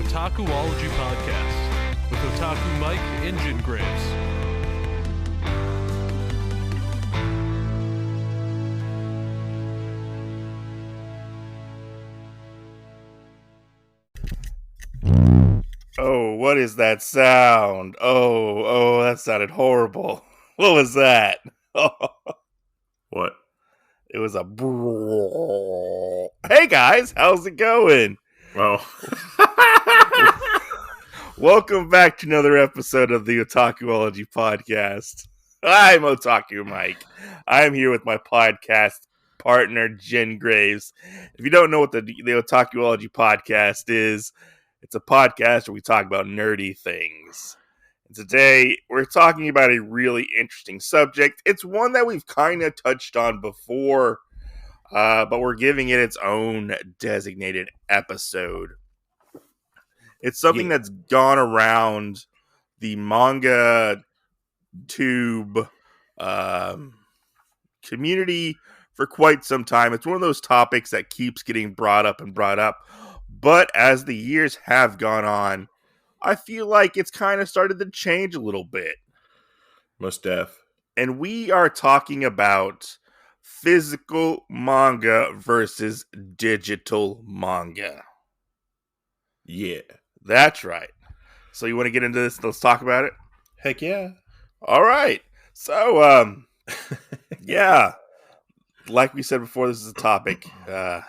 Otakuology Podcast with Otaku Mike and Jin Graves. Oh, what is that sound? Oh, that sounded horrible. What was that? What? It was a Hey guys, how's it going? Oh. Welcome back to another episode of the Otakuology Podcast. I'm Otaku Mike. I'm here with my podcast partner, Jen Graves. If you don't know what the Otakuology Podcast is, it's a podcast where we talk about nerdy things. And today, we're talking about a really interesting subject. It's one that we've kind of touched on before, but we're giving it its own designated episode. It's something that's gone around the manga tube community for quite some time. It's one of those topics that keeps getting brought up. But as the years have gone on, I feel like it's kind of started to change a little bit. Most def. And we are talking about physical manga versus digital manga. Yeah. That's right. So you want to get into this? Let's talk about it. Heck yeah. All right. So, yeah, like we said before, this is a topic that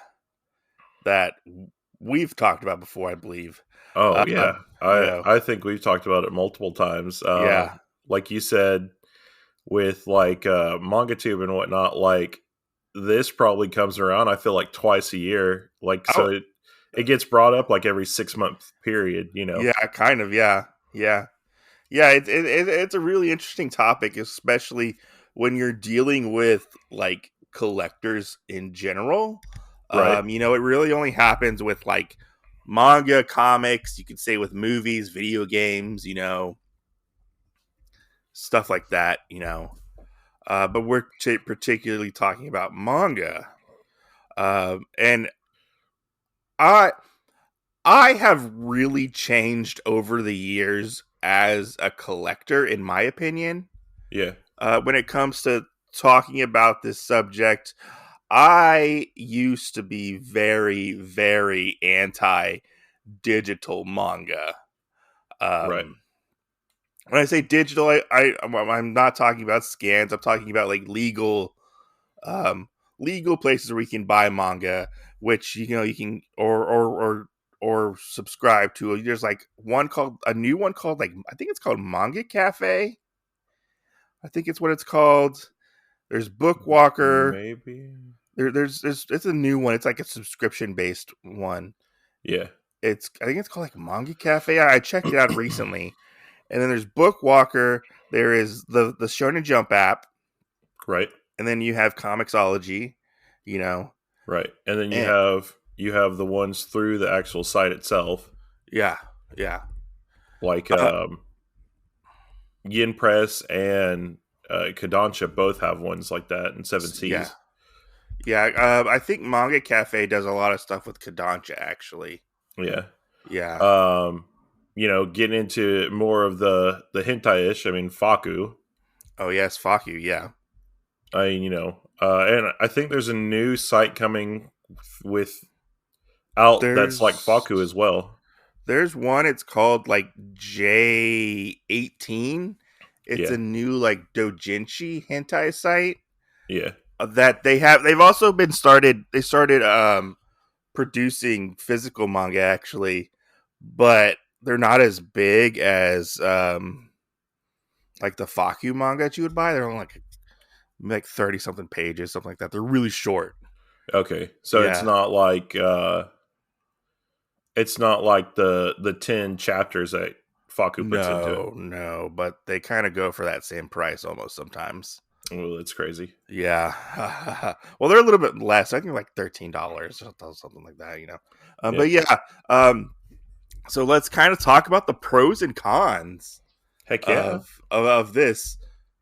we've talked about before, I believe. Oh, yeah. I think we've talked about it multiple times. Yeah. Like you said, with like MangaTube and whatnot, like this probably comes around, I feel like twice a year. Like, so it gets brought up like every 6-month period, you know? Yeah, kind of. Yeah. It's a really interesting topic, especially when you're dealing with like collectors in general. Right. It really only happens with like manga, comics. You could say with movies, video games, stuff like that. But we're particularly talking about manga, and I have really changed over the years as a collector, in my opinion. Yeah. When it comes to talking about this subject, I used to be very, very anti-digital manga. Right. When I say digital, I'm not talking about scans. I'm talking about like legal places where we can buy manga, which you can or subscribe to. There's like a new one called like, I think it's called Manga Cafe. I think it's what it's called. There's Bookwalker. Maybe. There's it's a new one. It's like a subscription based one. Yeah. I think it's called like Manga Cafe. I checked it out recently. And then there's Bookwalker. There is the Shonen Jump app. Right. And then you have Comixology, Right. And then you have the ones through the actual site itself. Yeah. Like Yin Press and Kodansha both have ones like that, and 7 Seas. Yeah. I think Manga Cafe does a lot of stuff with Kodansha, actually. Yeah. Getting into more of the hentai-ish. I mean, Faku. Oh yes, Faku. Yeah. And I think there's a new site coming that's like Faku as well. There's one. It's called like J18. It's a new like doujinshi hentai site. Yeah. That they've also been started. They started producing physical manga actually, but they're not as big as like the Faku manga that you would buy. They're only like 30 something pages, something like that. They're really short. Okay, so it's not like the 10 chapters that Faku puts into. No, but they kind of go for that same price almost sometimes. Oh, that's crazy. Yeah. Well, they're a little bit less. I think like $13 or something like that, But yeah. So let's kind of talk about the pros and cons. Heck yeah. Of this.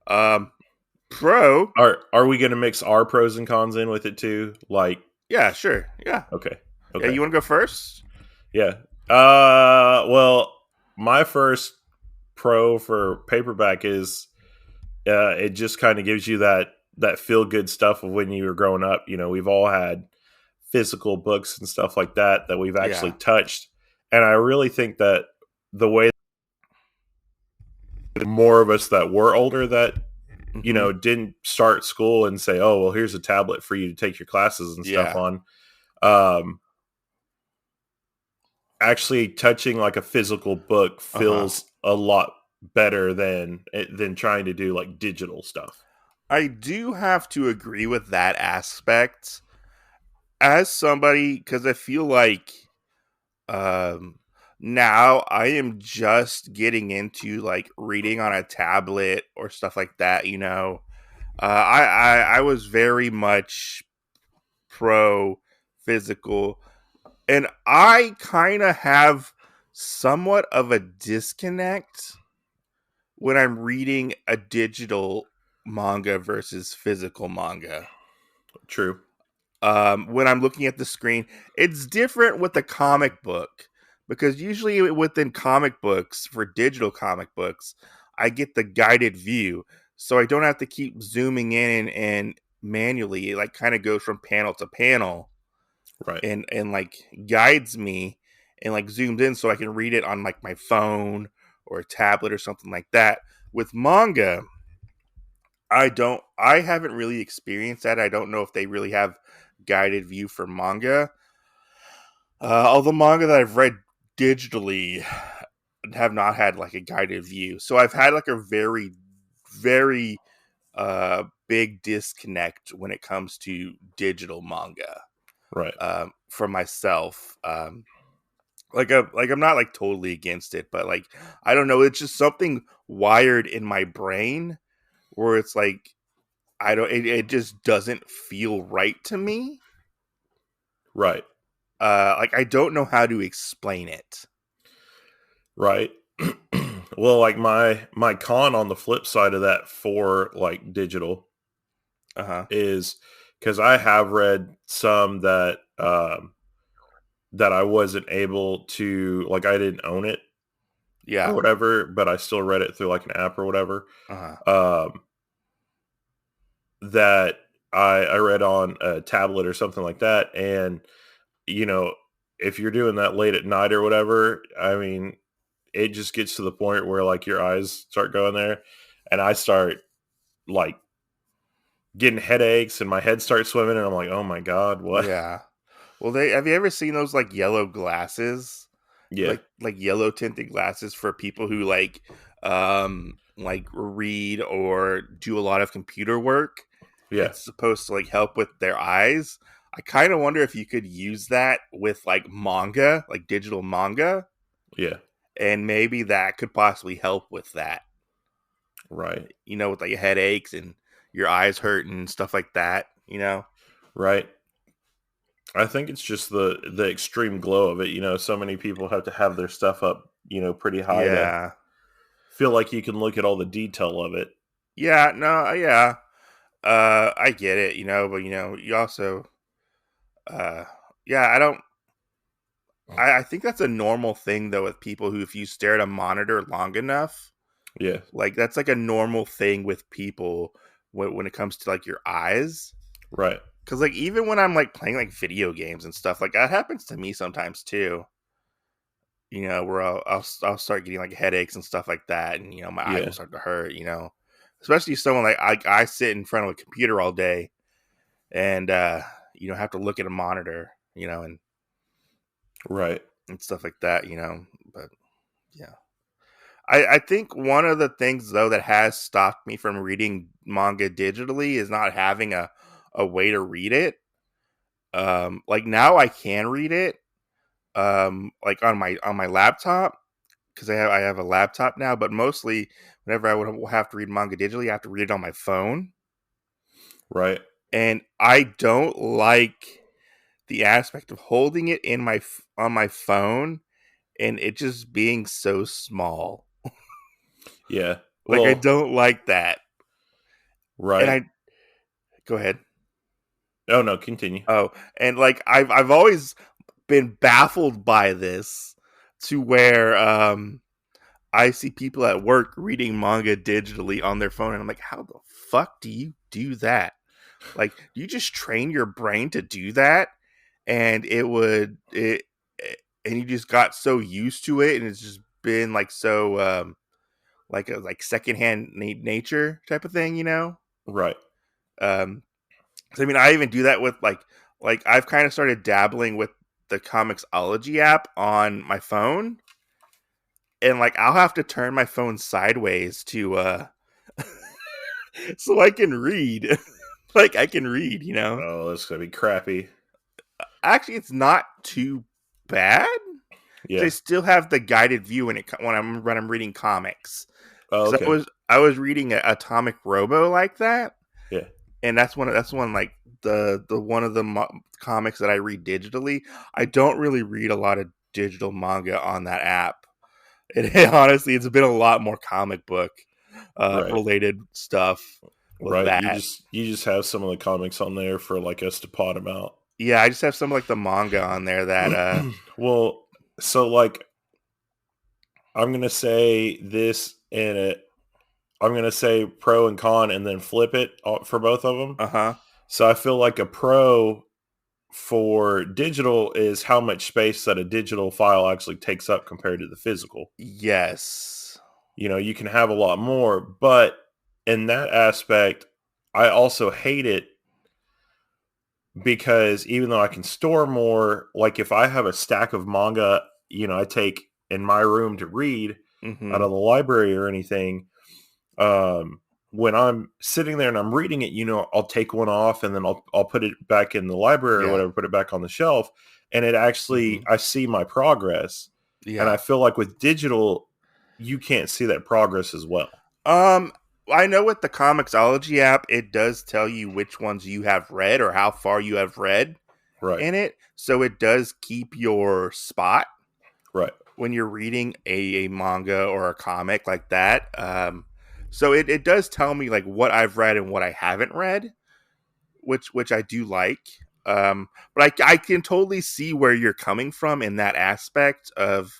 Pro. Are we going to mix our pros and cons in with it too? Like, yeah, sure. Yeah. Okay. Yeah, you want to go first? Yeah. Well, my first pro for paperback is it just kind of gives you that feel good stuff of when you were growing up. You know, we've all had physical books and stuff like that we've actually Yeah. touched, and I really think that the way more of us that were older that Hmm. didn't start school and say, oh well, here's a tablet for you to take your classes and stuff Yeah. on. um Actually touching like a physical book Uh-huh. feels a lot better than trying to do like digital stuff. I do have to agree with that aspect as somebody, because I feel like um now I am just getting into like reading on a tablet or stuff like that. I was very much pro physical, and I kind of have somewhat of a disconnect when I'm reading a digital manga versus physical manga. True. When I'm looking at the screen, it's different with the comic book, because usually within comic books, for digital comic books, I get the guided view, so I don't have to keep zooming in and manually. It like kind of goes from panel to panel Right. and like guides me and like zooms in so I can read it on like my phone or a tablet or something like that. With manga, I haven't really experienced that. I don't know if they really have guided view for manga. All the manga that I've read digitally have not had like a guided view. So I've had like a very, very big disconnect when it comes to digital manga Right. for myself. Like I'm not like totally against it, but like I don't know, it's just something wired in my brain where it's like I don't it just doesn't feel right to me. Right. Like I don't know how to explain it. Right. Well, like my con on the flip side of that for like digital Uh-huh. is because I have read some that I wasn't able to, like, I didn't own it or Yeah. whatever, but I still read it through like an app or whatever. Uh-huh. Um, that I read on a tablet or something like that, and you know, if you're doing that late at night or whatever, I mean, it just gets to the point where like your eyes start going there, and I start like getting headaches and my head starts swimming, and I'm like, oh my god, what? Yeah. Well, they have you ever seen those like yellow glasses? Yeah, Like yellow tinted glasses for people who like read or do a lot of computer work. yeah, It's supposed to like help with their eyes. I kind of wonder if you could use that with like manga, like digital manga, yeah, and maybe that could possibly help with that. right, With like headaches and your eyes hurt and stuff like that. right. I think it's just the extreme glow of it. You know, so many people have to have their stuff up, pretty high to Yeah. feel like you can look at all the detail of it. Yeah, no, yeah. I get it, but you also uh yeah, I think that's a normal thing though with people who, if you stare at a monitor long enough, Yeah, like that's like a normal thing with people when it comes to like your eyes. right. Cause like even when I'm like playing like video games and stuff, like that happens to me sometimes too. Where I'll start getting like headaches and stuff like that, and my eyes will Yeah, start to hurt. Especially someone like I sit in front of a computer all day, and have to look at a monitor, right. and stuff like that. But yeah, I think one of the things though that has stopped me from reading manga digitally is not having a way to read it. Like now I can read it, like on my laptop, because I have a laptop now. But mostly, whenever I would have to read manga digitally, I have to read it on my phone, Right. and I don't like the aspect of holding it on my phone and it just being so small. Yeah. Like I Well, don't like that. And right. I go ahead. Oh no, continue. Oh, and like I've always been baffled by this. to where I see people at work reading manga digitally on their phone, and I'm like, how the fuck do you do that? Like, you just train your brain to do that, and and you just got so used to it, and it's just been like so like a like secondhand nature type of thing, you know? Right. Um, so I mean, I even do that with like I've kind of started dabbling with the Comixology app on my phone, and like I'll have to turn my phone sideways to so I can read. Like I can read, you know. Oh, that's gonna be crappy. Actually, it's not too bad because I Yeah. still have the guided view when I'm reading comics. Oh, Because okay. I was reading Atomic Robo like that, Yeah. and that's one like the one of the comics that I read digitally. I don't really read a lot of digital manga on that app. Honestly, it's been a lot more comic book Right. related stuff with Right. that. You just have some of the comics on there for like us to pot them out. Yeah, I just have some like the manga on there that Well, so like I'm gonna say this and it. I'm gonna say pro and con, and then flip it for both of them. uh-huh. So I feel like a pro for digital is how much space that a digital file actually takes up compared to the physical. Yes. You know, you can have a lot more, but in that aspect, I also hate it because even though I can store more, like if I have a stack of manga, you know, I take in my room to read out Mhm. of the library or anything, um, when I'm sitting there and I'm reading it, you know, I'll take one off and then I'll put it back in the library or Yeah. whatever, put it back on the shelf, and it actually Mhm. I see my progress, and I Yeah. feel like with digital, you can't see that progress as well. Um, I know with the Comixology app, it does tell you which ones you have read or how far you have read Right, in it. So it does keep your spot right, when you're reading a manga or a comic like that. So it does tell me like what I've read and what I haven't read, which I do like. But I can totally see where you're coming from in that aspect of,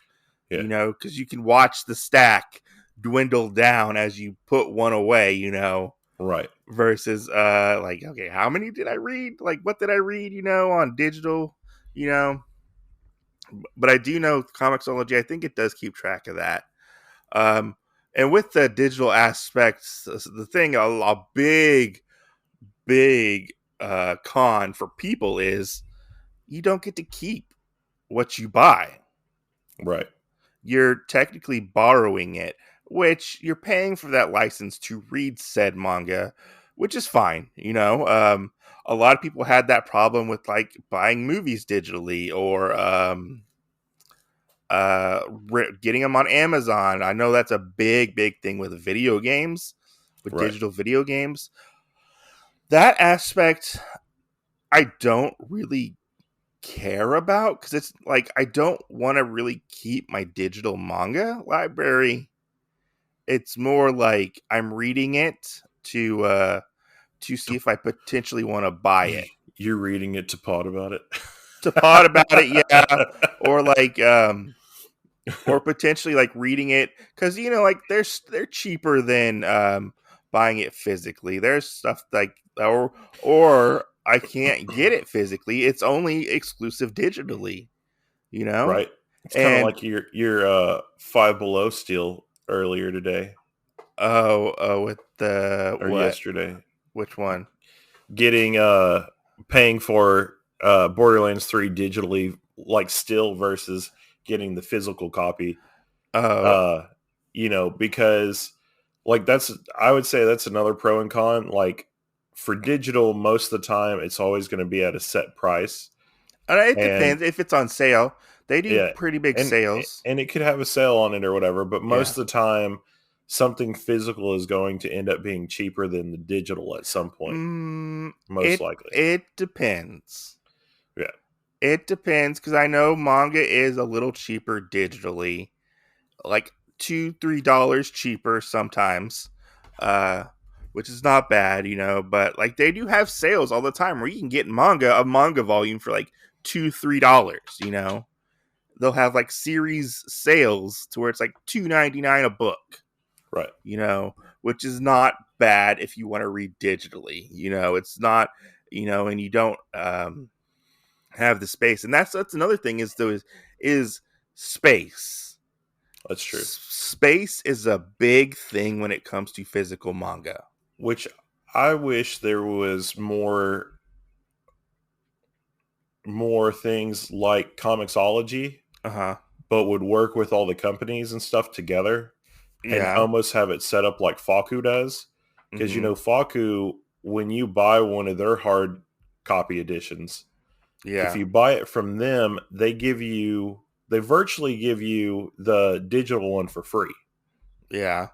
yeah, you know, because you can watch the stack dwindle down as you put one away, you know, right, versus like, okay, how many did I read? Like, what did I read, you know, on digital, you know? But I do know Comixology, I think it does keep track of that. Um, and with the digital aspects, the thing, a big con for people is you don't get to keep what you buy. right, You're technically borrowing it, which you're paying for that license to read said manga, which is fine. You know, a lot of people had that problem with like buying movies digitally or getting them on Amazon. I know that's a big thing with video games, with right, digital video games. That aspect, I don't really care about because it's like I don't want to really keep my digital manga library. It's more like I'm reading it to see To- if I potentially want to buy it. you're reading it to pot about it. To pod about it, yeah. Or like or potentially like reading it because you know like they're cheaper than buying it physically. There's stuff like or I can't get it physically. It's only exclusive digitally, you know? Right. It's kind of And like your Five Below steal earlier today with the or what? yesterday. Which one? Getting paying for Borderlands 3 digitally like still versus getting the physical copy. Oh, Uh you know, because like that's I would say that's another pro and con. Like for digital, most of the time it's always going to be at a set price. it And depends if it's on sale. They do yeah, pretty big and sales. and it could have a sale on it or whatever, but Yeah. most of the time, something physical is going to end up being cheaper than the digital at some point, most likely. It depends. Yeah, It depends because I know manga is a little cheaper digitally, like $2-3 cheaper sometimes, uh, which is not bad, you know. But like they do have sales all the time where you can get a manga volume for like $2-3, you know. they'll have like series sales to where it's like $2.99 a book, Right. which is not bad if you want to read digitally. It's not, and you don't have the space. And that's another thing is space. That's true. Space is a big thing when it comes to physical manga. Which I wish there was more things like Comixology, but would work with all the companies and stuff together and Yeah. almost have it set up like Faku does. Because, Faku, when you buy one of their hard copy editions, if you buy it from them, they virtually give you the digital one for free. Yeah.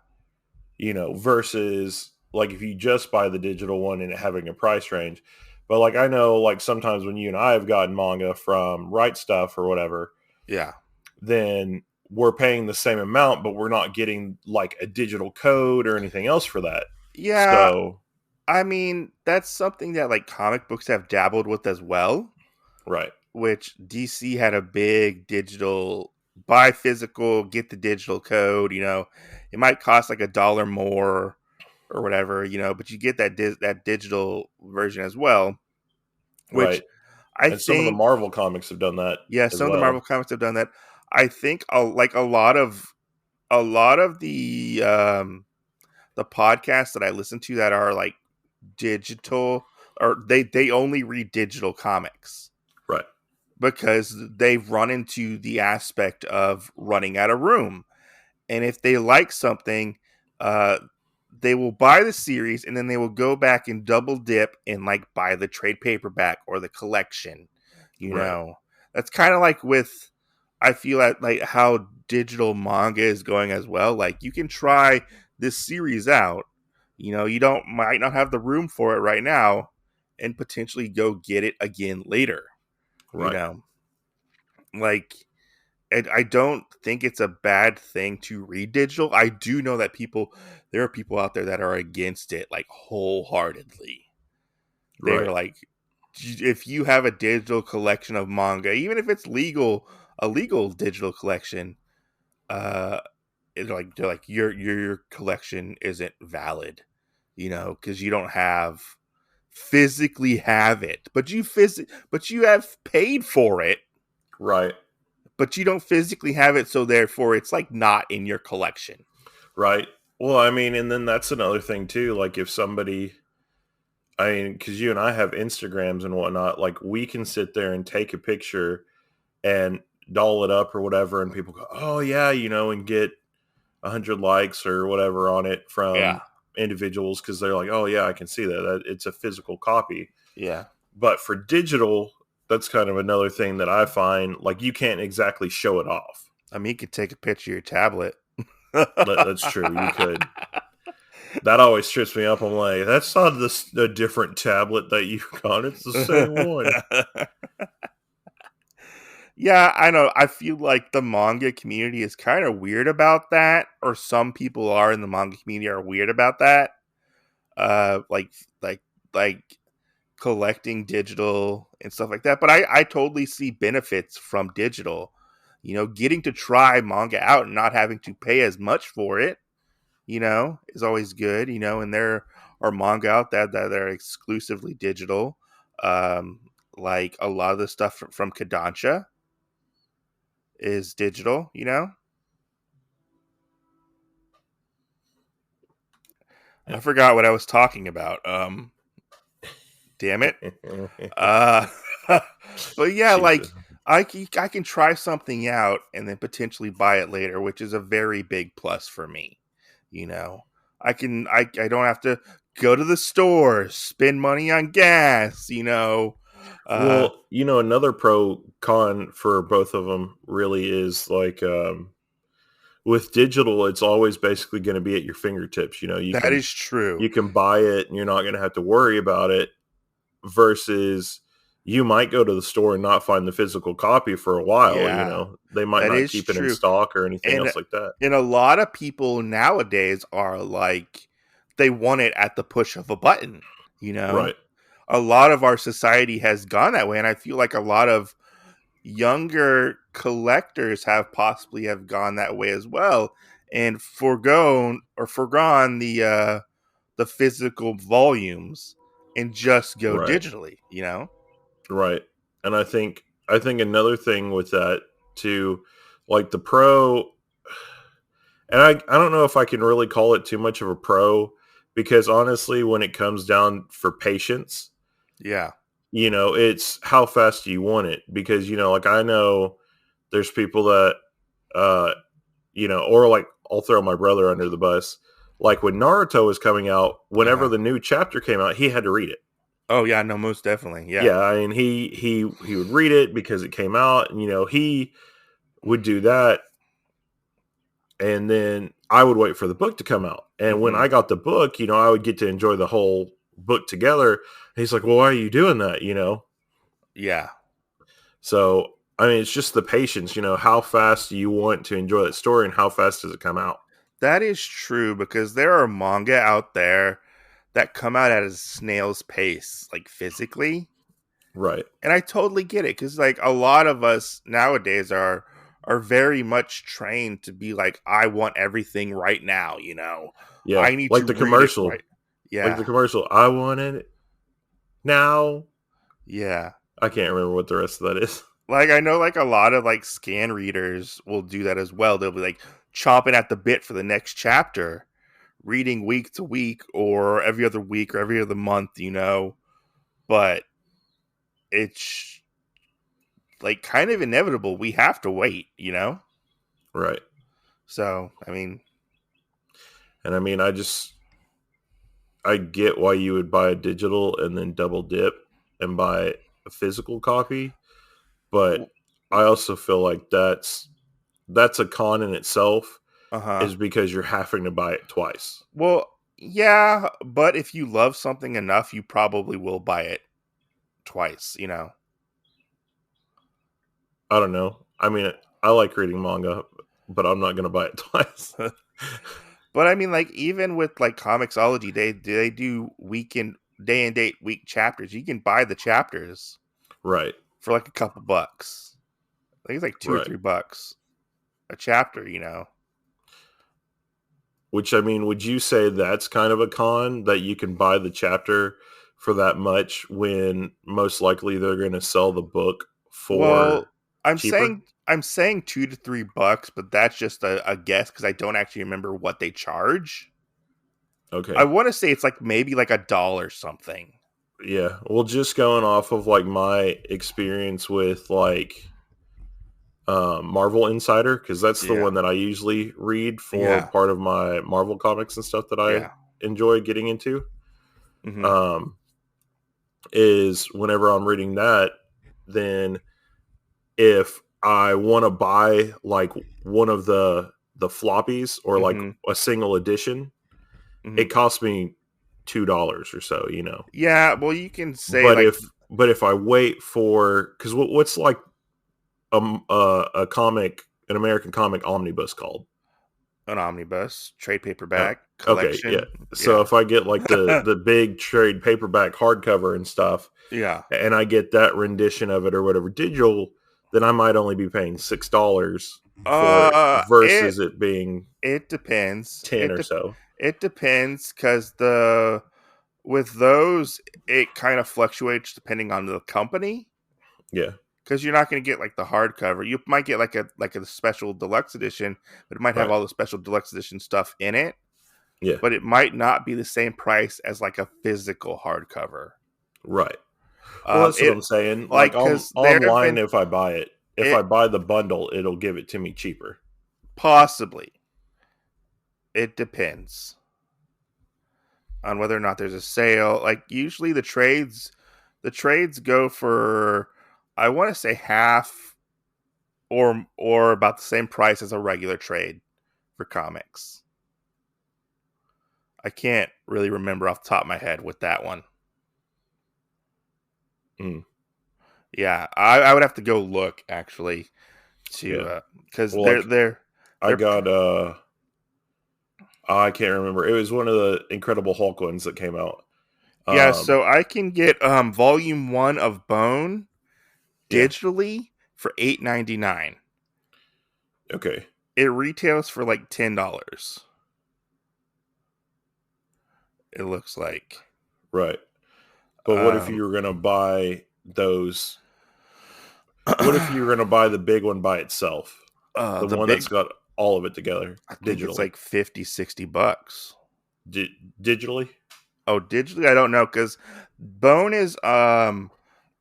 Versus like if you just buy the digital one and it having a price range. But like I know like sometimes when you and I have gotten manga from Right Stuff or whatever, yeah, then we're paying the same amount, but we're not getting like a digital code or anything else for that. Yeah. So I mean, that's something that like comic books have dabbled with as well. Right. Which DC had a big digital buy physical, get the digital code, it might cost like $1 more or whatever, but you get that digital version as well, which Right. I And some of the think, Marvel comics have done that as some of the well. Marvel comics have done that. I think like a lot of the podcasts that I listen to that are like digital, or they only read digital comics. Right. Because they've run into the aspect of running out of room. And if they like something, they will buy the series and then they will go back and double dip and like buy the trade paperback or the collection. Right. That's kind of like with, I feel like how digital manga is going as well. Like you can try this series out, you might not have the room for it right now, and potentially go get it again later. Right. Like, I don't think it's a bad thing to read digital. I do know that there are people out there that are against it like wholeheartedly. They're Right. like, if you have a digital collection of manga, even if it's a legal digital collection, uh, they're like your collection isn't valid, because you don't physically have it, but you have paid for it. Right. But you don't physically have it, so therefore it's like not in your collection. Right. Well, I mean, and then that's another thing too. Like if somebody, I mean, because you and I have Instagrams and whatnot, like we can sit there and take a picture and doll it up or whatever, and people go, "Oh yeah," and get 100 likes or whatever on it Yeah. from individuals because they're like, "Oh yeah, I can see that it's a physical copy." Yeah. But for digital, that's kind of another thing that I find like you can't exactly show it off. I mean, you could take a picture of your tablet. That's true. You could. That always trips me up. I'm like, that's not a different tablet that you got. It's the same one. Yeah, I know. I feel like the manga community is kind of weird about that, or some people are in the manga community are weird about that. Like collecting digital and stuff like that. But I totally see benefits from digital. Getting to try manga out and not having to pay as much for it, is always good. And there are manga out there that are exclusively digital. Like a lot of the stuff from Kodansha is digital. I forgot what I was talking about. Damn it. But yeah, like Jesus. I can try something out and then potentially buy it later, which is a very big plus for me. I don't have to go to the store, spend money on gas. Well, another pro con for both of them really is like with digital, it's always basically going to be at your fingertips. That is true. You can buy it and you're not going to have to worry about it. Versus, you might go to the store and not find the physical copy for a while. Yeah, They might that not is keep it in true. stock or anything And else like that. and a lot of people nowadays are like, they want it at the push of a button. Right. A lot of our society has gone that way, and I feel like a lot of younger collectors have possibly have gone that way as well and foregone the physical volumes and just go Right. digitally, Right. And I think another thing with that too, like the pro, and I don't know if I can really call it too much of a pro, because honestly when it comes down for patience, Yeah. it's how fast do you want it, because like I know there's people that uh or like I'll throw my brother under the bus. Like when Naruto was coming out, whenever Uh-huh. the new chapter came out, he had to read it. Oh yeah, no, most definitely. Yeah. Yeah, I mean he would read it because it came out, and he would do that, and then I would wait for the book to come out. And when Hmm. I got the book, I would get to enjoy the whole book together. And he's like, "Well, why are you doing that?" Yeah. So I mean, it's just the patience. How fast do you want to enjoy that story, and how fast does it come out? That is true because there are manga out there that come out at a snail's pace, like physically. Right. And I totally get it because like a lot of us nowadays are very much trained to be like, I want everything right now, Yeah. I need Like to the read it commercial. right. Yeah. I want it now. Yeah. I can't remember what the rest of that is. Like I know like a lot of like scan readers will do that as well. They'll be like chomping at the bit for the next chapter, reading week to week or every other week or every other month. But it's like kind of inevitable. We have to wait. Right. So, I mean, And I mean, I get why you would buy a digital and then double dip and buy a physical copy, but I also feel like that's a con in itself, uh-huh. is because you're having to buy it twice. Well, yeah, but if you love something enough, you probably will buy it twice. I don't know. I mean, I like reading manga, but I'm not going to buy it twice. But I mean, like even with like Comixology, they do weekend day and date week chapters. You can buy the chapters Right. for like a couple bucks. I think it's like Right. $2 or $3 a chapter. Which, I mean, would you say that's kind of a con, that you can buy the chapter for that much when most likely they're going to sell the book Well, for I'm cheaper? saying I'm saying $2 to $3, but that's just a guess because I don't actually remember what they charge. I Okay. want to say it's like maybe like $1 something. Yeah. Well, just going off of like my experience with like Marvel Insider, because that's the Yeah. one that I usually read for Yeah. part of my Marvel comics and stuff that I Yeah. enjoy getting into. Hmm. Um, is whenever I'm reading that, then if I want to buy like one of the floppies or like Hmm. a single edition, Hmm. it costs me $2 or so. Yeah. Well, you can say But like if I wait for, because what's like a comic, an American comic omnibus called? an omnibus trade Oh, paperback okay, yeah. collection. So Yeah. if I get like the big trade paperback hardcover and stuff, Yeah. and I get that rendition of it or whatever digital, then I might only be paying $6 for it It versus it being it depends. 10 or so. It depends because the with those it kind of fluctuates depending on the company. Yeah, Because you're not going to get like the hardcover. You might get like a special deluxe edition, but it might have right. all the special deluxe edition stuff in it. Yeah, But it might not be the same price as like a physical hardcover. right. Well, that's what It I'm saying. Like like because there have online, been if I buy it, if it I buy the bundle, it'll give it to me cheaper. possibly. It depends on whether or not there's a sale. Like usually the trades go for I want to say half or about the same price as a regular trade for comics. I can't really remember off the top of my head with that one. Mm, Yeah, I would have to go look actually yeah. to because Well, they're like they're I they're got I can't remember. It was one of the Incredible Hulk ones that came out. yeah. Um, So I can get volume 1 of Bone yeah. digitally for $8.99. Okay. It retails for like $10. It looks like. Right. But what if you were going to buy those? What if you were going to buy the big one by itself? The the one big, that's got all of it together I think it's digitally. like $50-$60. Digitally? Oh, digitally, I don't know, because Bone is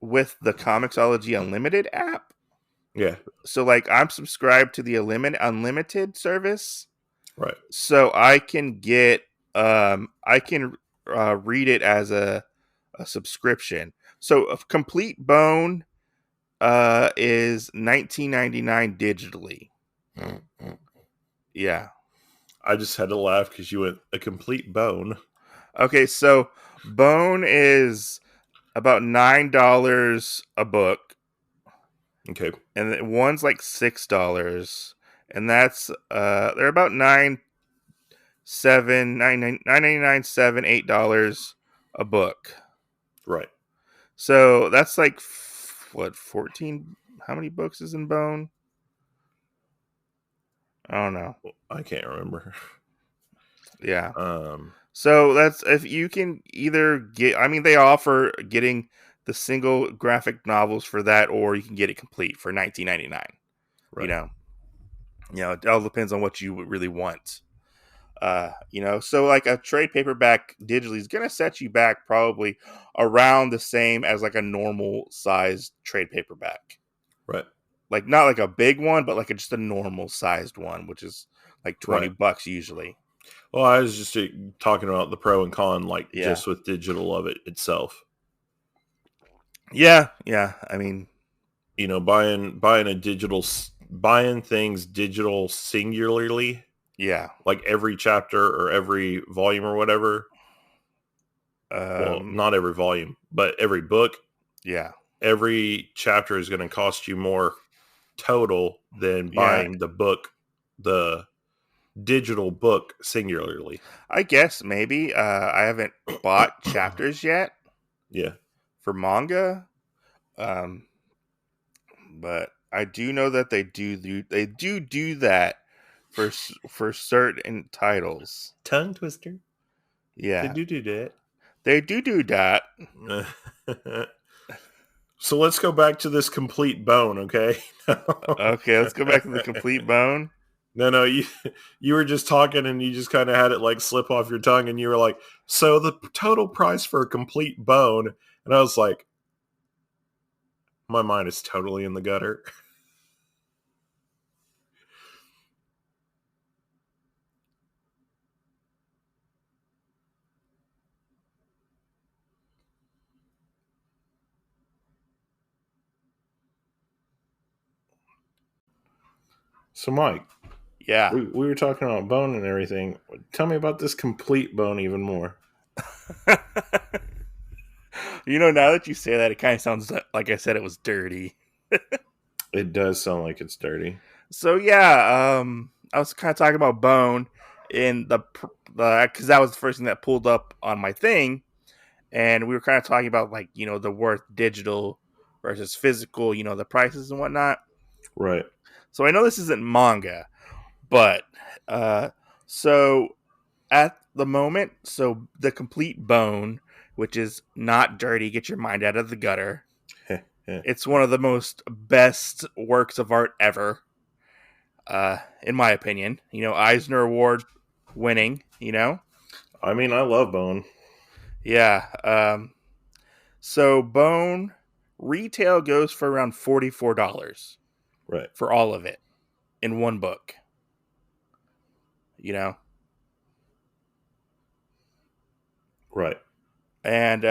with the Comixology Unlimited app. Yeah. So like I'm subscribed to the unlimited service. Right. So I can get I can read it as a subscription. So a complete Bone is $19.99 digitally. Yeah. I just had to laugh because you went a complete bone. Okay, so Bone is about $9 a book, Okay. and one's like $6, and that's they're about nine seven nine nine nine ninety nine $8 a book. Right. So that's like what 14? How many books is in Bone? I don't know. I can't remember. Yeah. Um. So that's if you can either get. I mean, they offer getting the single graphic novels for that, or you can get it complete for $19.99. Right. It all depends on what you really want. So like a trade paperback digitally is gonna set you back probably around the same as like a normal sized trade paperback. Right. Like not like a big one, but like just a normal sized one, which is like $20 Right. usually. Well, I was just talking about the pro and con, like Yeah. just with digital of it itself. Yeah. I mean, Buying a digital, buying things digital singularly, yeah. like every chapter or every volume or whatever. Well, not every volume, but every book. Yeah. Every chapter is going to cost you more total than Yeah. buying the digital book singularly. I guess maybe. I haven't bought chapters yet Yeah. for manga. But I do know that they do that for certain titles. Tongue twister. They Yeah, do that. they do that. So let's go back to this complete bone, okay? Okay, let's go back to the complete bone. No, you were just talking and you just kind of had it like slip off your tongue and you were like, so the total price for a complete bone, and I was like, my mind is totally in the gutter. So Mike, Yeah. we were talking about bone and everything. Tell me about this complete bone even more. Now that you say that, it kind of sounds like I said it was dirty. It does sound like it's dirty. So yeah, I was kind of talking about bone in the because that was the first thing that pulled up on my thing, and we were kind of talking about like the worth digital versus physical, the prices and whatnot. Right. So I know this isn't manga, but so at the moment, so the complete bone, which is not dirty, get your mind out of the gutter. It's one of the most best works of art ever, in my opinion. Eisner Award winning. I mean, I love bone. Yeah. So Bone retail goes for around $44 Right. for all of it in one book. Right. And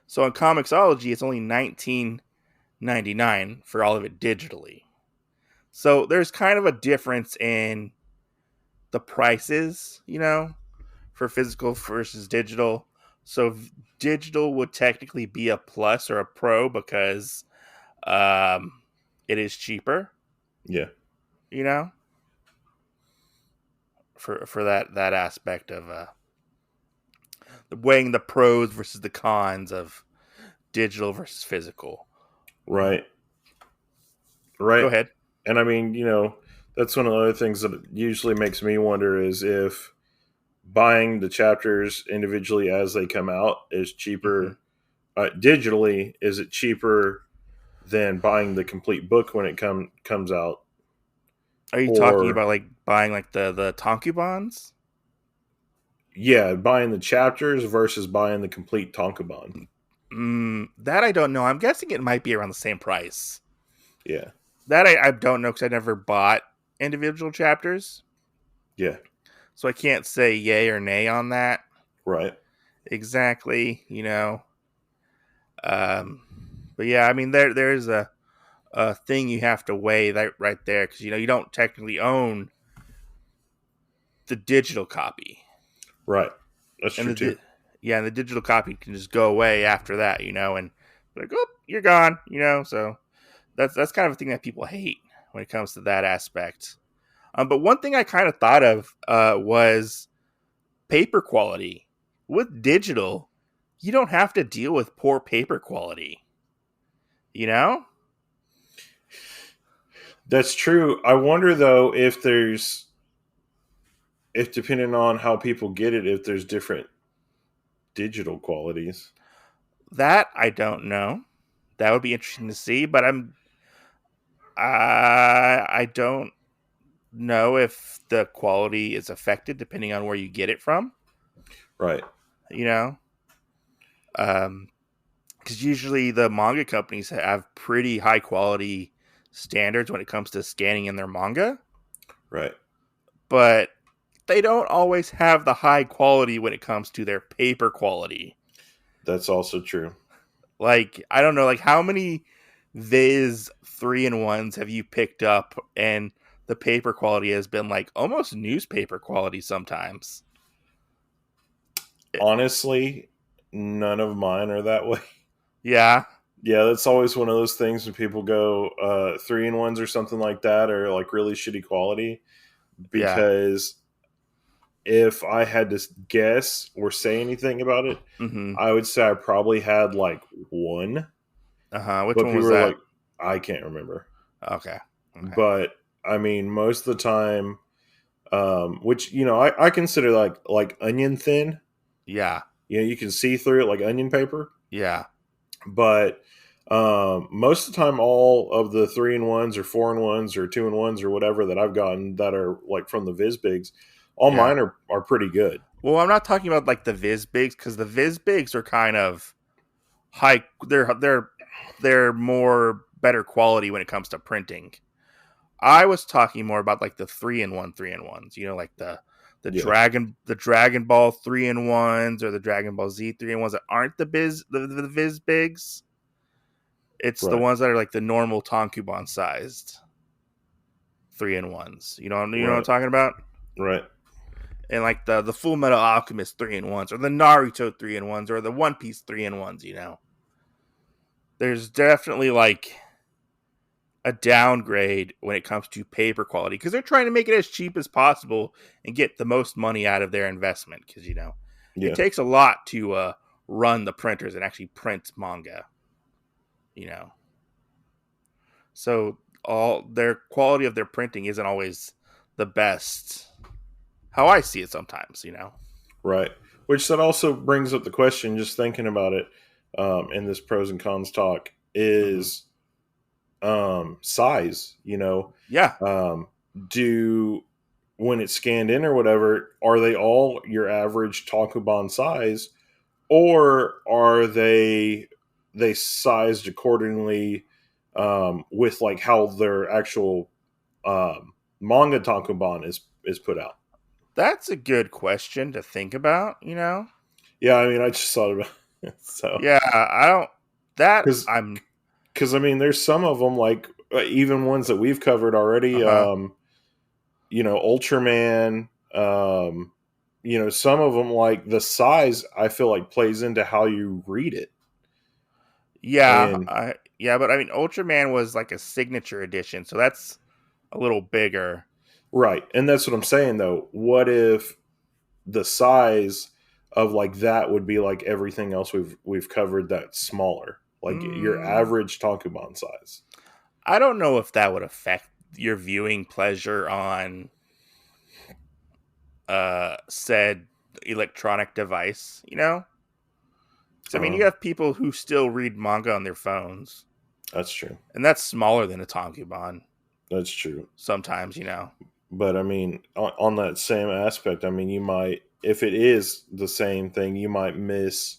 so on Comixology, it's only $19.99 for all of it digitally. So there's kind of a difference in the prices, for physical versus digital. So digital would technically be a plus or a pro because it is cheaper, Yeah. For that aspect of weighing the pros versus the cons of digital versus physical. Right. Right. Go ahead. And I mean, That's one of the other things that usually makes me wonder is if buying the chapters individually as they come out is Mm-hmm. cheaper. Digitally, is it cheaper than buying the complete book when it comes out? Are you talking Or about like buying like the tankobons? yeah, buying the chapters versus buying the complete tankobon. That I don't know. I'm guessing it might be around the same price. Yeah, That I don't know because I never bought individual chapters, yeah, so I can't say yay or nay on that right, exactly. Um, but yeah, I mean there's a thing you have to weigh that right there because you don't technically own the digital copy, right. That's and true too. yeah, and the digital copy can just go away after that, and like, oh, you're gone, So that's kind of a thing that people hate when it comes to that aspect. But one thing I kind of thought of was paper quality. With digital, you don't have to deal with poor paper quality. You know? That's true. I wonder though if depending on how people get it, if there's different digital qualities. That I don't know. That would be interesting to see, but I don't know if the quality is affected depending on where you get it from. Right. You know, because usually the manga companies have pretty high quality standards when it comes to scanning in their manga, Right. but they don't always have the high quality when it comes to their paper quality. That's also true. Like, I don't know, like how many Viz 3-in-1s have you picked up and the paper quality has been like almost newspaper quality sometimes. Honestly, none of mine are that way. Yeah. Yeah, that's always one of those things when people go 3-in-1s or something like that, or like really shitty quality. Yeah. Because if I had to guess or say anything about it, Mm-hmm. I would say I probably had like one, Uh-huh. Which but one people was were that? like, I can't remember. Okay. Okay. But I mean, most of the time, which I consider like onion thin. Yeah. You can see through it like onion paper. Yeah. But most of the time, all of the 3-in-1s or 4-in-1s or 2-in-1s or whatever that I've gotten that are like from the Vizbigs, all Yeah. mine are pretty good. Well, I'm not talking about like the Viz Bigs because the Viz Bigs are kind of high. They're more better quality when it comes to printing. I was talking more about like the 3-in-1s. Like Yeah, the Dragon Ball 3-in-1s or the Dragon Ball Z 3-in-1s that aren't the Viz Bigs. It's the right, ones that are like the normal Tonkubon sized 3-in-1s. You know what I'm right, talking about? right. And like the Full Metal Alchemist 3-in-1s or the Naruto 3-in-1s or the One Piece 3-in-1s. There's definitely like a downgrade when it comes to paper quality because they're trying to make it as cheap as possible and get the most money out of their investment because it Yeah, takes a lot to run the printers and actually print manga. you know so all their quality of their printing isn't always the best, how I see it sometimes. right. Which that also brings up the question, just thinking about it in this pros and cons talk, Mm-hmm. is size. Yeah. Um, do when it's scanned in or whatever, are they all your average Takuban size, or are they sized accordingly with like how their actual manga Takuban is put out? That's a good question to think about. Yeah, I mean, I just thought about it. So Yeah, I don't that because I'm I mean, there's some of them like even ones that we've covered already. uh-huh. Ultraman. Some of them like the size. I feel like plays into how you read it, Yeah, and but I mean Ultraman was like a signature edition, so that's a little bigger. right, and that's what I'm saying though. What if the size of like that would be like everything else we've covered that's smaller, like your Mm, average Takuban size? I don't know if that would affect your viewing pleasure on said electronic device, you know? So, I mean, you have people who still read manga on their phones, That's true. and that's smaller than a tankobon That's true. sometimes, you know? But I mean, on that same aspect, I mean, you might, if it is the same thing, you might miss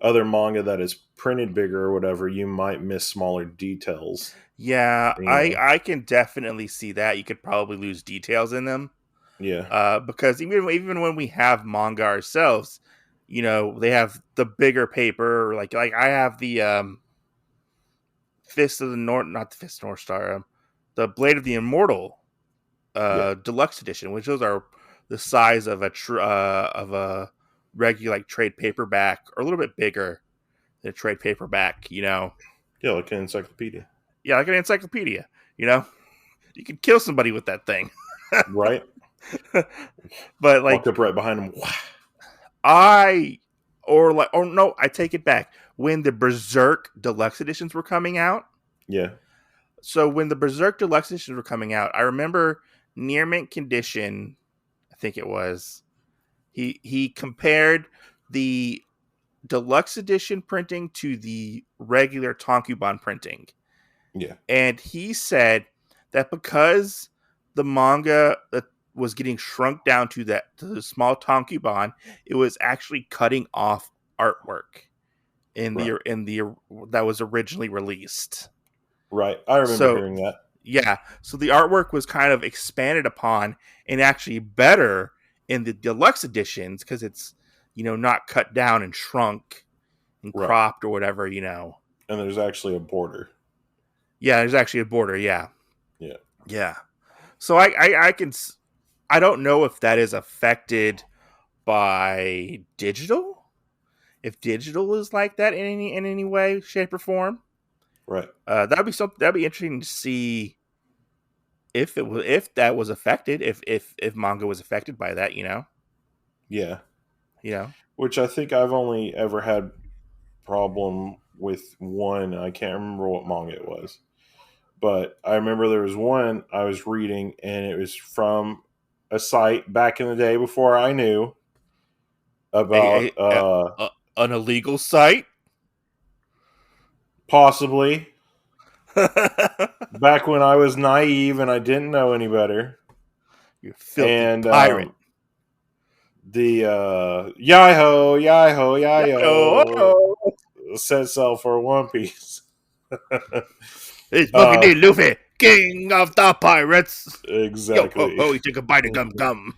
other manga that is printed bigger or whatever. You might miss smaller details. Yeah, You know? I can definitely see that. You could probably lose details in them. Yeah. Because even when we have manga ourselves, you know, they have the bigger paper. Like I have the Fist of the North, not the Fist of North Star, the Blade of the Immortal Yeah. deluxe edition, which those are the size of a regular like trade paperback, or a little bit bigger than a trade paperback. You know, Yeah. Like an encyclopedia. yeah, like an encyclopedia. You know, you could kill somebody with that thing. Right. But Walk like up right behind him. I or no, I take it back. When the Berserk deluxe editions were coming out, Yeah. so when the Berserk deluxe editions were coming out, I remember Near Mint Condition, I think it was, he compared the deluxe edition printing to the regular Tankobon printing. Yeah. And he said that because the manga was getting shrunk down to the small tankobon, it was actually cutting off artwork Right. in the that was originally released. Right. I remember So hearing that. yeah, so the artwork was kind of expanded upon and actually better in the deluxe editions because it's, you know, not cut down and shrunk and Right. cropped or whatever, you know. And there's actually a border. Yeah, there's actually a border. Yeah, Yeah. yeah. So I can, I don't know if that is affected by digital. If digital is like that in any way, shape, or form, Right. that'd be interesting to see if that was affected, if manga was affected by that, you know, Yeah. you know. Which I think I've only ever had problem with one. I can't remember what manga it was. But I remember there was one I was reading, and it was from a site back in the day before I knew A, about an illegal site. possibly back when I was naive and I didn't know any better. You filthy And pirate. the Yaiho, Yaiho, Oh, Yaiho oh. set sell for One Piece. It's Monkey D. Luffy, king of the pirates. Yo ho Exactly. ho! He took a bite of gum gum.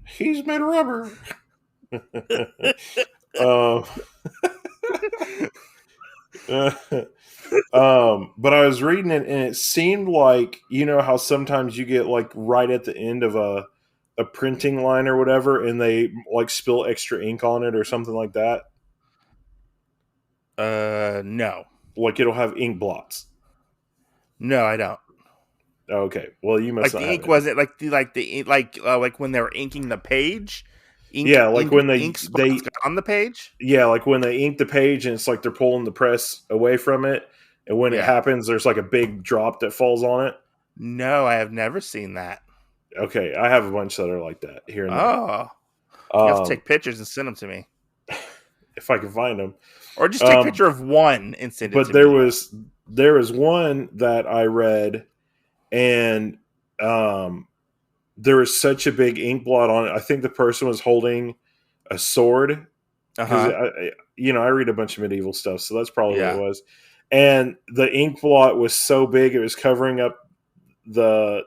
He's made of rubber. um, but I was reading it, and it seemed like, you know how sometimes you get like right at the end of a printing line or whatever, and they like spill extra ink on it or something like that. No, Like it'll have ink blots. no, I don't. Okay, well you must Like not the have ink any. wasn't like when they were inking the page. Yeah, like when Ink spots they got on the page. yeah, like when they ink the page and it's like they're pulling the press away from it, and when it Yeah. happens, there's like a big drop that falls on it. No, I have never seen that. Okay, I have a bunch that are like that here and there. Oh, you have to take pictures and send them to me, If I can find them. or just take a picture of one and send it But to there me. was one that I read, and there was such a big ink blot on it. I think the person was holding a sword because I read a bunch of medieval stuff, so that's probably what Yeah. it was. And the ink blot was so big it was covering up the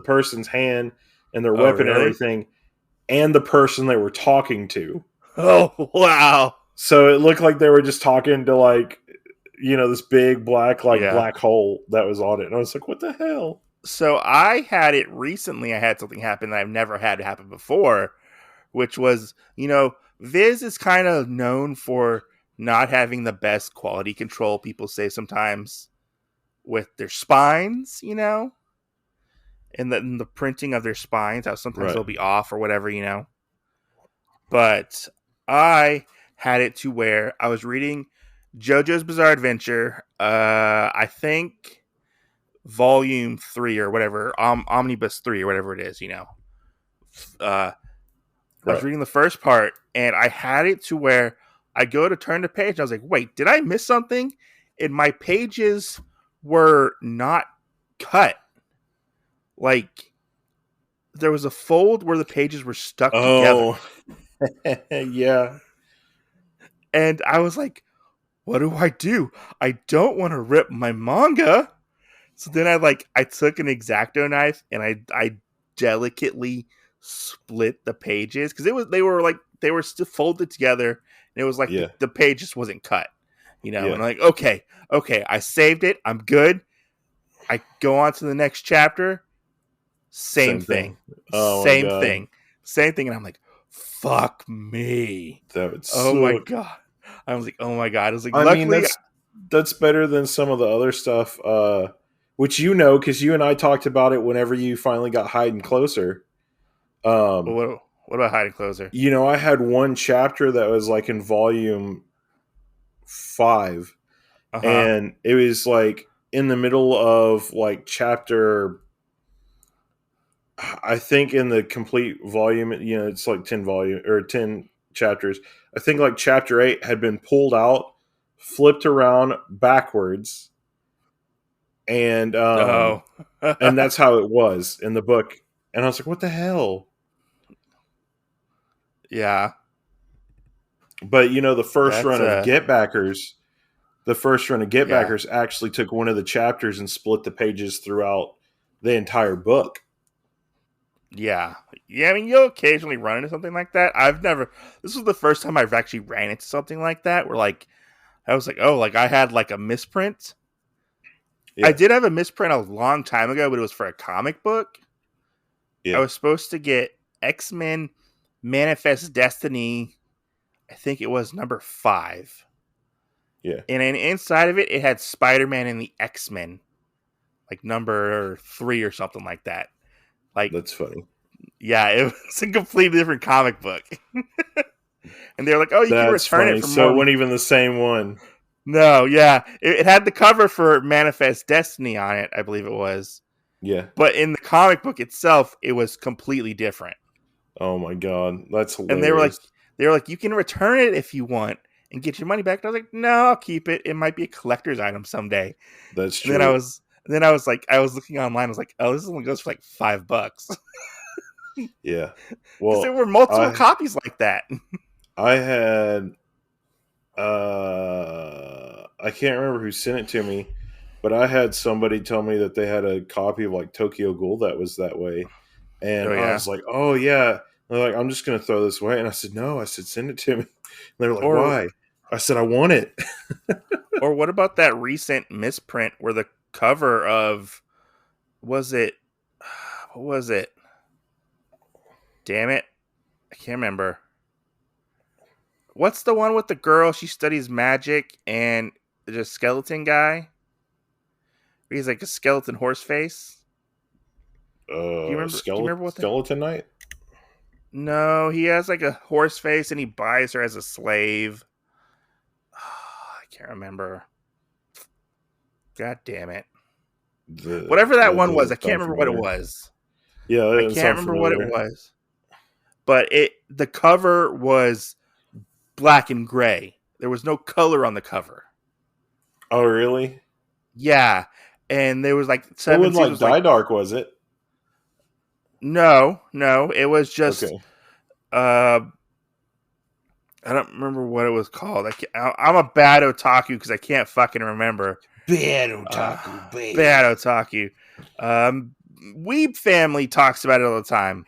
person's hand and their Oh, weapon and really? everything, and the person they were talking to. Oh, wow. So it looked like they were just talking to like, this big black Yeah. black hole that was on it, and I was like, what the hell? So I had it recently. I had something happen that I've never had happen before, which was, Viz is kind of known for not having the best quality control, people say sometimes, with their spines, and the printing of their spines, how sometimes Right. they'll be off or whatever, But I had it to where I was reading JoJo's Bizarre Adventure. I think volume 3 or whatever, omnibus 3 or whatever it is, I was Right. reading the first part, and I had it to where I go to turn the page, and I was like, wait, did I miss something? And my pages were not cut. Like, there was a fold where the pages were stuck together. Oh, yeah. And I was like, what do? I don't want to rip my manga. So then I took an X-Acto knife and I delicately split the pages because they were still folded together, and it was like Yeah. the page just wasn't cut, Yeah. And I'm like, okay, I saved it, I'm good. I go on to the next chapter, same thing, Oh my same God. thing, same thing, and I'm like, fuck me, That would oh my suck. God. I was like, oh my God. I was like, I mean, luckily, that's better than some of the other stuff, which because you and I talked about it whenever you finally got Hiding Closer. what about Hiding Closer? I had one chapter that was like in volume 5, and it was like in the middle of like chapter. I think in the complete volume, it's like 10 chapters. I think like chapter 8 had been pulled out, flipped around backwards, and Oh, and that's how it was in the book. And I was like, what the hell? yeah. But the first That's run of Get Backers, yeah, actually took one of the chapters and split the pages throughout the entire book. yeah. I mean, you'll occasionally run into something like that. This was the first time I've actually ran into something like that where I was like, oh, I had a misprint. Yeah. I did have a misprint a long time ago, but it was for a comic book. Yeah. I was supposed to get X-Men Manifest Destiny. I think it was number 5. Yeah. And inside of it, it had Spider-Man and the X-Men, number 3 or something like that. That's funny. Yeah, it was a completely different comic book. And they're like, oh, you can return it for So more. it wasn't even the same one. No, yeah. It had the cover for Manifest Destiny on it, I believe it was. Yeah. But in the comic book itself, it was completely different. Oh my God. That's hilarious. And they were like, you can return it if you want and get your money back. And I was like, no, I'll keep it. It might be a collector's item someday. That's true. And then I was looking online. I was like, oh, this only goes for $5. Yeah. Well, there were multiple copies like that. I had, I can't remember who sent it to me, but I had somebody tell me that they had a copy of Tokyo Ghoul that was that way. And I was like, oh yeah. They're like, I'm just going to throw this away. And I said, no, send it to me. And they were like, why? I said, I want it. Or what about that recent misprint where the cover of, what was it? Damn it. I can't remember. What's the one with the girl? She studies magic and there's a skeleton guy. He's like a skeleton horse face. Do you remember what Skeleton Knight? No, he has a horse face and he buys her as a slave. Oh, I can't remember. God damn it. Whatever that one was, I can't remember what it was. Yeah, I can't remember what it was. But the cover was black and gray. There was no color on the cover. Oh, really? Yeah. And there was 7 It wasn't Dye Dark, was it? No. It was just okay. I don't remember what it was called. I'm a bad otaku because I can't fucking remember. Bad otaku. Bad otaku. Weeb Family talks about it all the time.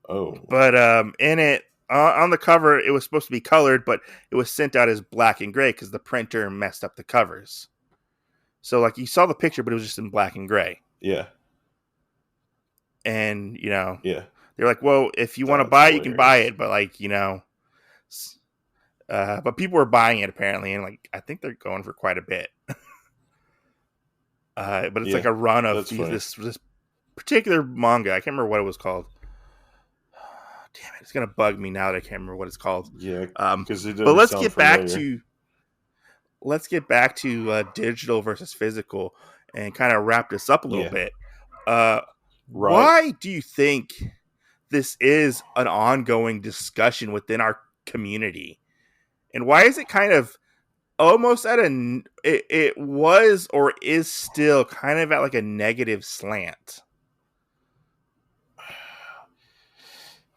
But in it, on the cover, it was supposed to be colored, but it was sent out as black and gray because the printer messed up the covers. So you saw the picture, but it was just in black and gray. Yeah. And yeah, they're like, well, if you want to buy it, you can buy it, but but people were buying it apparently, and I think they're going for quite a bit. But it's a run of this particular manga. I can't remember what it was called. Damn it, it's gonna bug me now that I can't remember what it's called. Yeah, but let's get back to let's get back to digital versus physical and kind of wrap this up a little Yeah. bit. Uh, Right. why do you think this is an ongoing discussion within our community? And why is it kind of almost at it was or is still kind of at like a negative slant?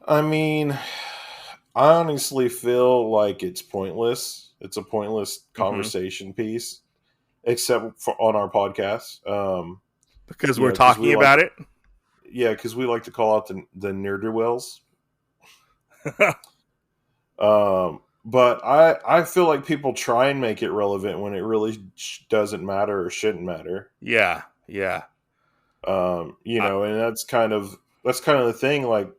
I mean, I honestly feel like it's pointless. It's a pointless Hmm. conversation piece, except for on our podcast. Because You we're know, because we talking like, about it. yeah, because we like to call out the ne'er do wells. But I feel like people try and make it relevant when it really doesn't matter or shouldn't matter. Yeah, yeah. You Uh, know, and that's kind of the thing. Like,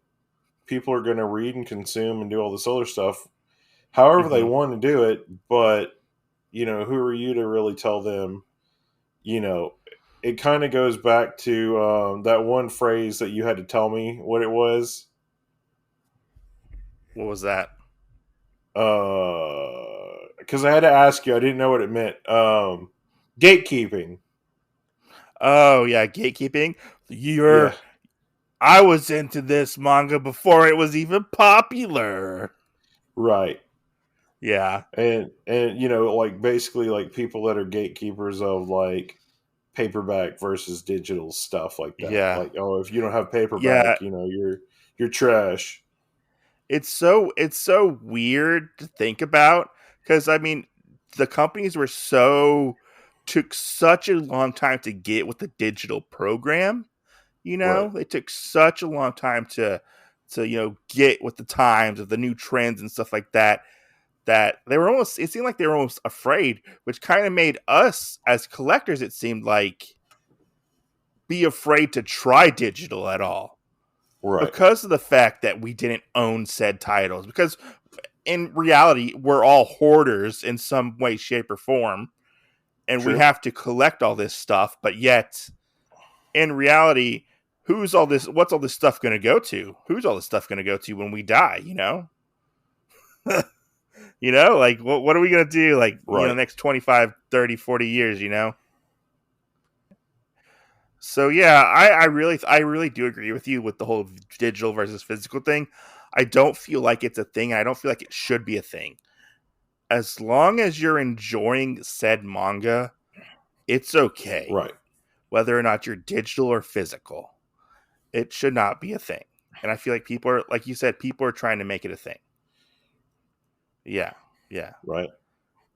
people are going to read and consume and do all this other stuff however they mhm. want to do it, but who are you to really tell them? You know, it kind of goes back to that one phrase that you had to tell me what it was. What was that? Because I had to ask you, I didn't know what it meant. Gatekeeping. Oh yeah, gatekeeping. Yeah, You're. I was into this manga before it was even popular. right. Yeah, And like, basically, like, people that are gatekeepers of, like, paperback versus digital stuff like that. yeah, Like, oh, if you don't have yeah. paperback, you're trash. It's so weird to think about because I mean the companies were so took such a long time to get with the digital program. Right. It took such a long time to get with the times of the new trends and stuff like that. That they were almost it seemed like they were almost afraid, which kind of made us as collectors, it seemed like, be afraid to try digital at all Right. because of the fact that we didn't own said titles. Because in reality, we're all hoarders in some way, shape, or form, and we True. have to collect all this stuff. But yet, in reality, what's all this stuff going to go to? Who's all this stuff going to go to when we die? Like what are we going to do? Like, Right. next 25, 30, 40 years, So yeah, I really do agree with you with the whole digital versus physical thing. I don't feel like it's a thing. I don't feel like it should be a thing. As long as you're enjoying said manga, it's okay. Right. Whether or not you're digital or physical, it should not be a thing. And I feel like people are, like you said, people are trying to make it a thing. Yeah, yeah. Right.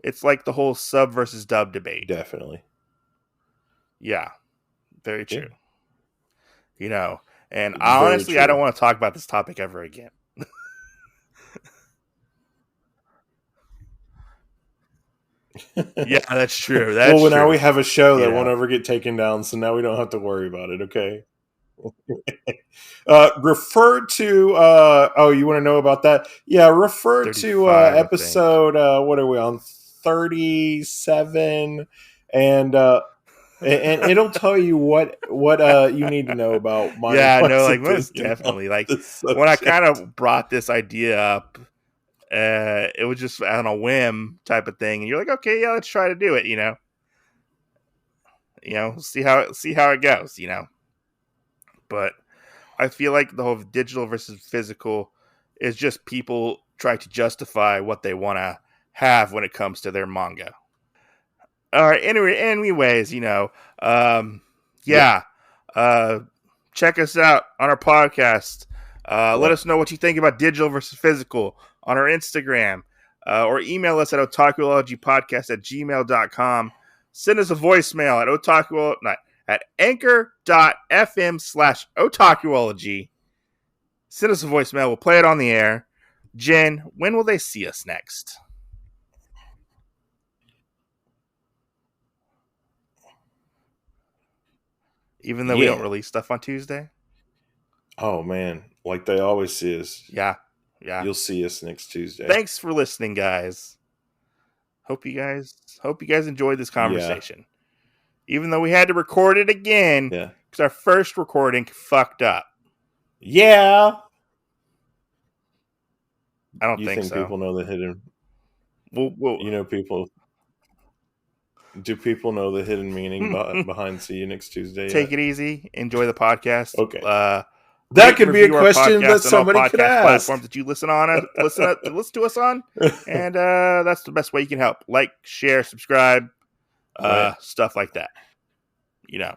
It's like the whole sub versus dub debate. Definitely. Yeah, very Yeah. true. You know, and Very honestly, I don't true. want to talk about this topic ever again. Yeah, that's true. That's Well, now true. we have a show You that won't know, ever get taken down, so now we don't have to worry about it. Okay. Refer to oh, you want to know about that? Yeah, refer to 35, I think. episode what are we on, 37, and it'll tell you what you need to know about my Yeah, no, like most opinion on definitely. Like this when I kind subject. of brought this idea up, it was just on a whim type of thing, and you're like, okay, yeah, let's try to do it. See how it goes. But I feel like the whole digital versus physical is just people try to justify what they want to have when it comes to their manga. All right. Anyways, Yep. yeah. Uh, check us out on our podcast. Let Right. us know what you think about digital versus physical on our Instagram, or email us at otakuologypodcast@gmail.com. Send us a voicemail at anchor.fm/otakuology. Send us a voicemail. We'll play it on the air. Jen, when will they see us next? Even though we don't Yeah. release stuff on Tuesday? Oh man, like they always is. Yeah. Yeah. You'll see us next Tuesday. Thanks for listening, guys. Hope you guys enjoyed this Yeah. conversation. Even though we had to record it again Yeah. because our first recording fucked up. Yeah. I don't You think think so. people know the hidden? We'll People. Do people know the hidden meaning behind See You Next Tuesday? Take it easy. Enjoy the podcast. Okay. That could be a question that somebody could ask. Platforms that you listen to us on, and that's the best way you can help. Like, share, subscribe, Right. stuff like that. You know.